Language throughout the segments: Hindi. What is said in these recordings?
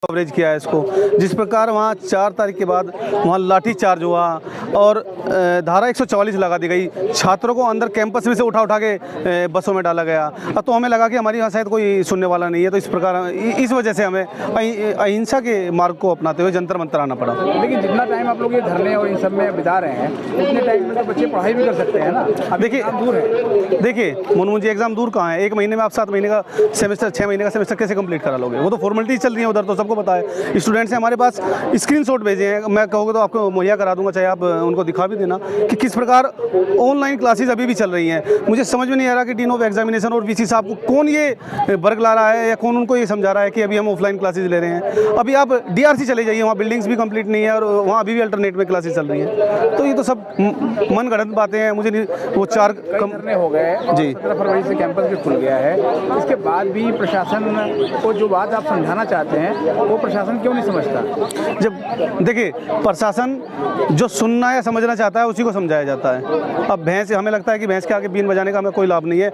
कवरेज किया है इसको। जिस प्रकार वहाँ 4 तारीख के बाद वहाँ लाठी चार्ज हुआ और धारा 144 लगा दी गई, छात्रों को अंदर कैंपस में से उठा के बसों में डाला गया। अब तो हमें लगा कि हमारी यहाँ शायद कोई सुनने वाला नहीं है, तो इस प्रकार इस वजह से हमें अहिंसा के मार्ग को अपनाते हुए जंतर मंतर आना पड़ा। लेकिन जितना टाइम आप लोग ये धरने और इन सब में बिता रहे हैं, उतने टाइम में तो बच्चे पढ़ाई भी कर सकते हैं ना। देखिए दूर है, देखिए मुनमुन जी, एग्जाम दूर कहाँ है? 1 महीने में आप 7 महीने का सेमेस्टर, 6 महीने का सेमेस्टर कैसे कंप्लीट करा लोगे? वो तो फॉर्मेलिटीज चल रही है उधर, तो सबको पता है। स्टूडेंट्स ने हमारे पास स्क्रीनशॉट भेजे हैं, मैं कहोगे तो आपको मुहैया करा दूंगा, चाहे आप उनको दिखा भी देना कि किस प्रकार ऑनलाइन क्लासेस अभी भी चल रही हैं। मुझे समझ में नहीं आ रहा कि डीन ऑफ एग्जामिनेशन और वीसी साहब को कौन ये वर्ग ला रहा है या कौन उनको ये समझा रहा है कि अभी हम ऑफलाइन क्लासेस ले रहे हैं। अभी आप डीआरसी चले जाइए, वहाँ बिल्डिंग्स भी कंप्लीट नहीं है और वहाँ अभी भी अल्टरनेट में क्लासेस चल रही हैं। तो ये तो सब मन गढ़ंत बातें हैं। मुझे नहीं, वो 4 धरने हो गए जी, 17 फरवरी से कैंपस भी खुल गया है, इसके बाद भी प्रशासन को जो बात आप समझाना चाहते हैं वो प्रशासन क्यों नहीं समझता? जब देखिए प्रशासन जो सुनना या समझना चाहता है उसी को समझाया जाता है। अब भैंस, हमें लगता है कि भैंस के आगे बीन बजाने का हमें कोई लाभ नहीं है।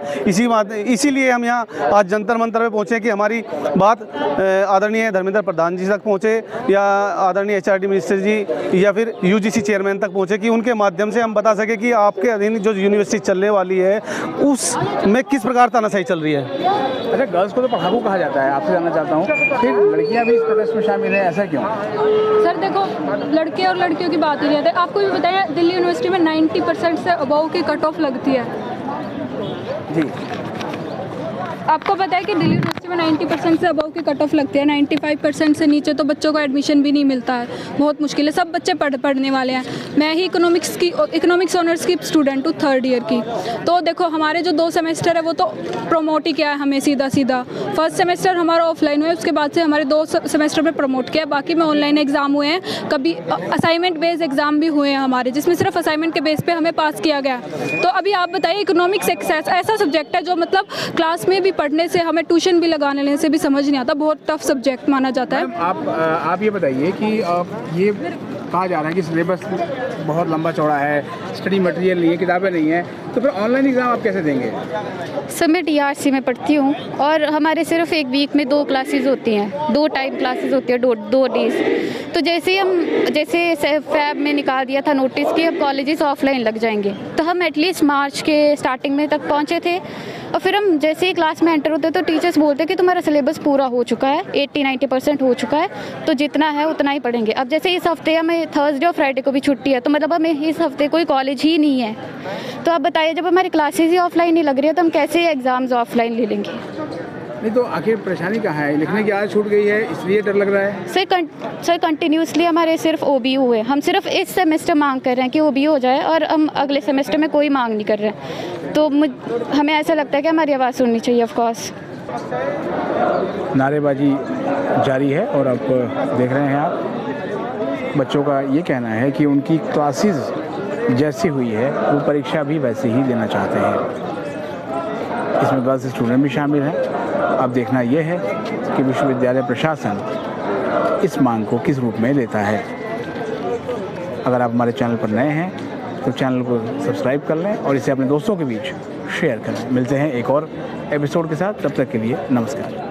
इसीलिए हम यहाँ आज जंतर मंतर में पहुँचे कि हमारी बात आदरणीय धर्मेंद्र प्रधान जी तक पहुँचे या आदरणीय HRD मिनिस्टर जी या फिर UGC चेयरमैन तक पहुँचे, कि उनके माध्यम से हम बता सके कि आपके अधीन जो यूनिवर्सिटी चलने वाली है उसमें किस प्रकार तानाशाही चल रही है। अच्छा, गर्ल्स को तो पढ़ाकू कहा जाता है, आपसे जानना चाहता हूँ फिर लड़कियाँ भी इस प्रदर्शन में शामिल हैं, ऐसा क्यों? सर देखो, लड़के और लड़कियों की बात ही नहीं है। आपको भी बताया दिल्ली यूनिवर्सिटी में 90% से अबव की कट ऑफ लगती है जी। आपको पता है कि दिल्ली यूनिवर्सिटी में 90% से अबव की कट ऑफ लगती है। 95% से नीचे तो बच्चों को एडमिशन भी नहीं मिलता है, बहुत मुश्किल है। सब बच्चे पढ़ने वाले हैं। मैं ही इकोनॉमिक्स ऑनर्स की स्टूडेंट हूँ, 3rd ईयर की। तो देखो हमारे जो 2 सेमेस्टर है वो तो प्रमोट ही किया है हमें सीधा। फर्स्ट सेमेस्टर हमारा ऑफलाइन हुआ है, उसके बाद से हमारे 2 सेमेस्टर में प्रमोट किया है। बाकी में ऑनलाइन एग्जाम हुए हैं, कभी असाइनमेंट बेस्ड एग्जाम भी हुए हैं हमारे, जिसमें सिर्फ असाइनमेंट के बेस पे हमें पास किया गया। तो अभी आप बताइए, इकोनॉमिक्स एक ऐसा सब्जेक्ट है जो मतलब क्लास में भी पढ़ने से, हमें ट्यूशन भी लगाने लेने से भी समझ नहीं आता, बहुत टफ सब्जेक्ट माना जाता है। आप ये बताइए कि ये कहा जा रहा है कि सिलेबस बहुत लंबा चौड़ा है, स्टडी मटेरियल नहीं है, किताबें नहीं है, तो फिर ऑनलाइन एग्ज़ाम आप कैसे देंगे? सर मैं DRC में पढ़ती हूँ और हमारे सिर्फ एक वीक में 2 क्लासेस होती हैं, 2 टाइम क्लासेस होती है, 2 डेज। तो जैसे फैब में निकाल दिया था नोटिस कि अब कॉलेजेस ऑफलाइन लग जाएंगे, तो हम एटलीस्ट मार्च के स्टार्टिंग में तक पहुँचे थे। और फिर हम जैसे ही क्लास में एंटर होते तो टीचर्स बोलते कि तुम्हारा सिलेबस पूरा हो चुका है, 80-90% हो चुका है, तो जितना है उतना ही पढ़ेंगे। अब जैसे इस हफ्ते हमें थर्सडे और फ्राइडे को भी छुट्टी है, तो मतलब हमें इस हफ्ते कोई कॉलेज ही नहीं है। तो आप बताइए, जब हमारी क्लासेस ही ऑफलाइन नहीं लग रही है तो हम कैसे एग्ज़ाम्स ऑफलाइन ले लेंगे? नहीं तो आखिर परेशानी कहाँ है? लिखने की आदत छूट गई है इसलिए डर लग रहा है? सर कंटिन्यूसली हमारे सिर्फ OBU है। हम सिर्फ इस सेमेस्टर मांग कर रहे हैं कि OBU हो जाए और हम अगले सेमेस्टर में कोई मांग नहीं कर रहे हैं। तो हमें ऐसा लगता है कि हमारी आवाज़ सुननी चाहिए। ऑफ कोर्स नारेबाजी जारी है और आप देख रहे हैं, आप बच्चों का ये कहना है कि उनकी क्लासेस जैसी हुई है वो परीक्षा भी वैसे ही देना चाहते हैं। इसमें गर्ल्स स्टूडेंट भी शामिल हैं। अब देखना यह है कि विश्वविद्यालय प्रशासन इस मांग को किस रूप में लेता है। अगर आप हमारे चैनल पर नए हैं तो चैनल को सब्सक्राइब कर लें और इसे अपने दोस्तों के बीच शेयर करें। मिलते हैं एक और एपिसोड के साथ, तब तक के लिए नमस्कार।